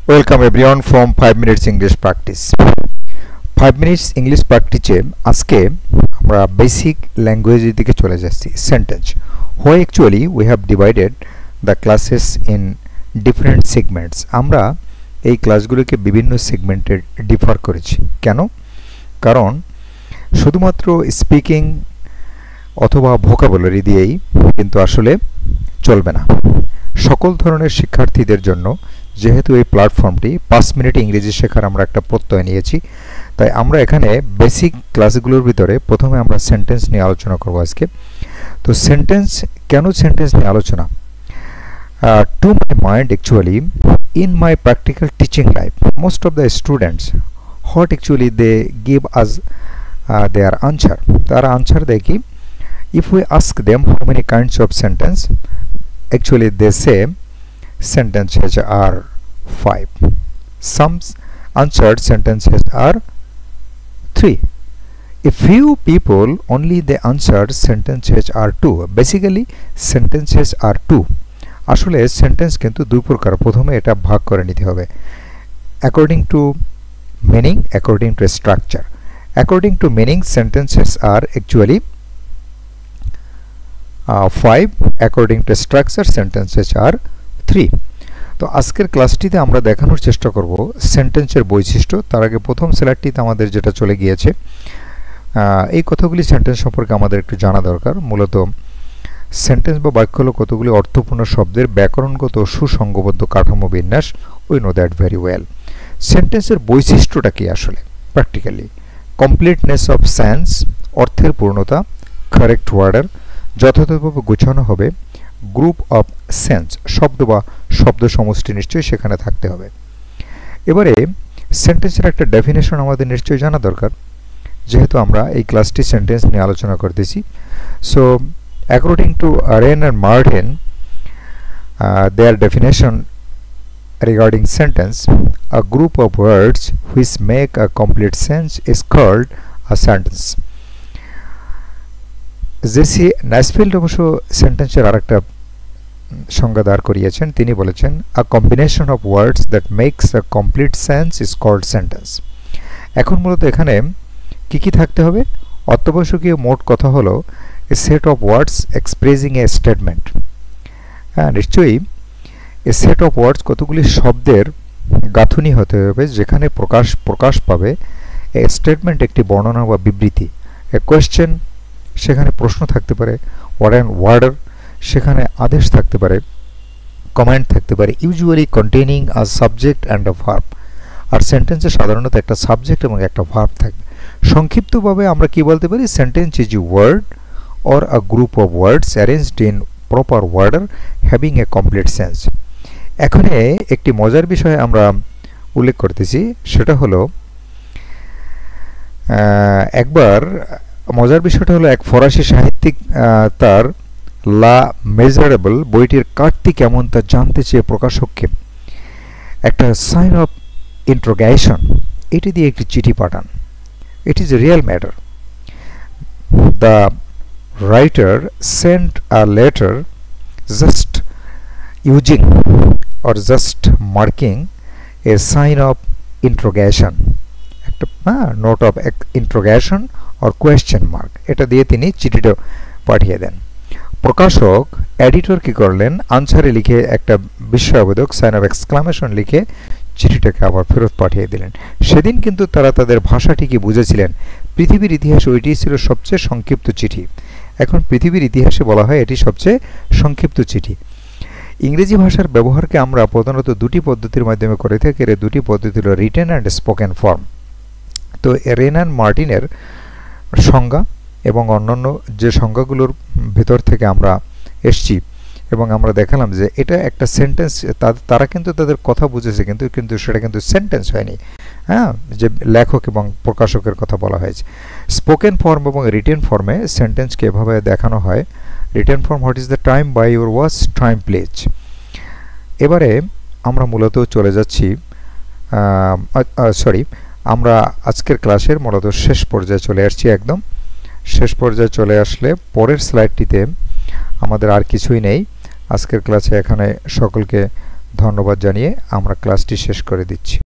Welcome everyone from 5 minutes English practice. 5 minutes English practice আজকে আমরা basic language এর দিকে চলে যাচ্ছি sentence. Why actually we have divided the classes in different segments. আমরা এই ক্লাসগুলোকে বিভিন্ন সেগমেন্টে ডিফার করেছি। কেন? কারণ শুধুমাত্র স্পিকিং অথবা ভোকাবুলারি দিয়েই কিন্তু আসলে চলবে না। সকল ধরনের শিক্ষার্থীদের জন্য যেহেতু এই প্ল্যাটফর্মটি 5 মিনিট ইংরেজি শেখার আমরা একটা প্রত্যয় নিয়েছি, তাই আমরা এখানে বেসিক ক্লাসগুলোর ভিতরে প্রথমে আমরা সেন্টেন্স নিয়ে আলোচনা করব আজকে। তো সেন্টেন্স কেন সেন্টেন্স নিয়ে আলোচনা? To my mind actually in my practical teaching life most of the students what actually they give us their answer. তারা আনসার দেয় কি, if we ask them how many kinds of sentence, actually they say sentences are 5. Some answered sentences are 3. A few people only they answered sentences are 2. Basically sentences are 2. আসলে sentence কিন্তু দুই প্রকার। প্রথমে এটা ভাগ করে নিতে হবে according to meaning, according to structure. According to meaning sentences are actually 5. According to structure sentences are 3. তো আজকের ক্লাসটিতে আমরা দেখানোর চেষ্টা করব সেন্টেন্সের বৈশিষ্ট্য। তার আগে প্রথম স্লাইডটিতে আমাদের যেটা চলে গিয়েছে, এই কথাগুলি সেন্টেন্স সম্পর্কে আমাদের একটু জানা দরকার। মূলত সেন্টেন্স বা বাক্য হলো কতগুলি অর্থপূর্ণ শব্দের ব্যাকরণগত সুসংগবদ্ধ কাঠামো বিন্যাস। We know that very well. সেন্টেন্সের বৈশিষ্ট্যটা কি আসলে প্র্যাকটিক্যালি? কমপ্লিটনেস অফ সেন্স, অর্থের পূর্ণতা, কারেক্ট ওয়ার্ডার, যথাযথভাবে গোছানো হবে, গ্রুপ অফ সেন্স, শব্দ বা শব্দ সমষ্টি নিশ্চয়ই সেখানে থাকতে হবে। এবারে সেন্টেন্সের একটা ডেফিনেশন আমাদের নিশ্চয়ই জানা দরকার, যেহেতু আমরা এই ক্লাসটি সেন্টেন্স নিয়ে আলোচনা করতেছি। So according to Arend and Martin, their definition regarding sentence, a group of words which make a complete sense is called a sentence. JC Nesfield অবশ্য সেন্টেন্সের আরেকটা সংজ্ঞা দাঁড় করিয়েছেন। তিনি বলেছেন a combination of words that makes a complete sense is called sentence. এখন মূলত এখানে কি কি থাকতে হবে? অত্যাবশ্যকীয় মোট কথা হলো a set of words expressing a statement. নিশ্চয়ই a set of words কতগুলি শব্দের গাঁথুনি হতে হবে যেখানে প্রকাশ পাবে a statement, একটি বর্ণনা বা বিবৃতি, a question, সেখানে প্রশ্ন থাকতে পারে, or an order, সেখানে আদেশ থাকতে পারে, কমান্ড থাকতে পারে, usually containing a subject and a verb. আর সেন্টেন্সে সাধারণত একটা সাবজেক্ট এবং একটা ভার্ব থাকবে। সংক্ষিপ্তভাবে আমরা কি বলতে পারি? Sentence is a word or a group of words arranged in proper order having a complete sense. এখানে একটি মজার বিষয় আমরা উল্লেখ করতেছি, সেটা হলো একবার মজার বিষয়টা হলো এক ফরাসি সাহিত্যিক তার লা মেজারেবল বইটির কাটতি কেমন তা জানতে চেয়ে প্রকাশককে একটা সাইন অফ ইন্ট্রোগেশন এটি দিয়ে একটি চিঠি পাঠান। It is a real matter. The writer sent a letter just using or just marking a sign of interrogation, একটা note of interrogation or question mark, এটা দিয়ে তিনি চিঠিটা পাঠিয়ে দেন। প্রকাশক এডিটর কি করলেন? আনসারে লিখে একটা বিস্ময়বোধক সাইন অফ এক্সক্লামেশন লিখে চিঠিটাকে আবার ফেরত পাঠিয়ে দিলেন। সেদিন কিন্তু তারা তাদের ভাষাটিকে বুঝেছিলেন। পৃথিবীর ইতিহাসে ওইটি ছিল সবচেয়ে সংক্ষিপ্ত চিঠি। এখন পৃথিবীর ইতিহাসে বলা হয় এটি সবচেয়ে সংক্ষিপ্ত চিঠি। ইংরেজি ভাষার ব্যবহারকে আমরা প্রধানত দুটি পদ্ধতির মাধ্যমে করে থাকি। এর দুটি পদ্ধতি হল রিটেন অ্যান্ড স্পোকেন ফর্ম। তো রেন অ্যান্ড মার্টিনের সংজ্ঞা এবং অন্যান্য যে সংজ্ঞাগুলোর ভেতর থেকে আমরা এসছি এবং আমরা দেখালাম যে এটা একটা সেন্টেন্স, তারা কিন্তু তাদের কথা বুঝেছে, কিন্তু সেটা কিন্তু সেন্টেন্স হয়নি। যে লেখক এবং প্রকাশকের কথা বলা হয়েছে। স্পোকেন ফর্ম এবং রিটেন ফর্মে সেন্টেন্সকে এভাবে দেখানো হয়। Written form, what is the time by your watch, time please. এবারে আমরা মূলত চলে যাচ্ছি আমরা আজকের ক্লাসের মূলত শেষ পর্যায়ে চলে আসছি। একদম শেষ পর্যায়ে চলে আসলে পরের স্লাইডটিতে আমাদের আর কিছুই নেই। আজকের ক্লাসে এখানে সকলকে ধন্যবাদ জানিয়ে আমরা ক্লাসটি শেষ করে দিচ্ছি।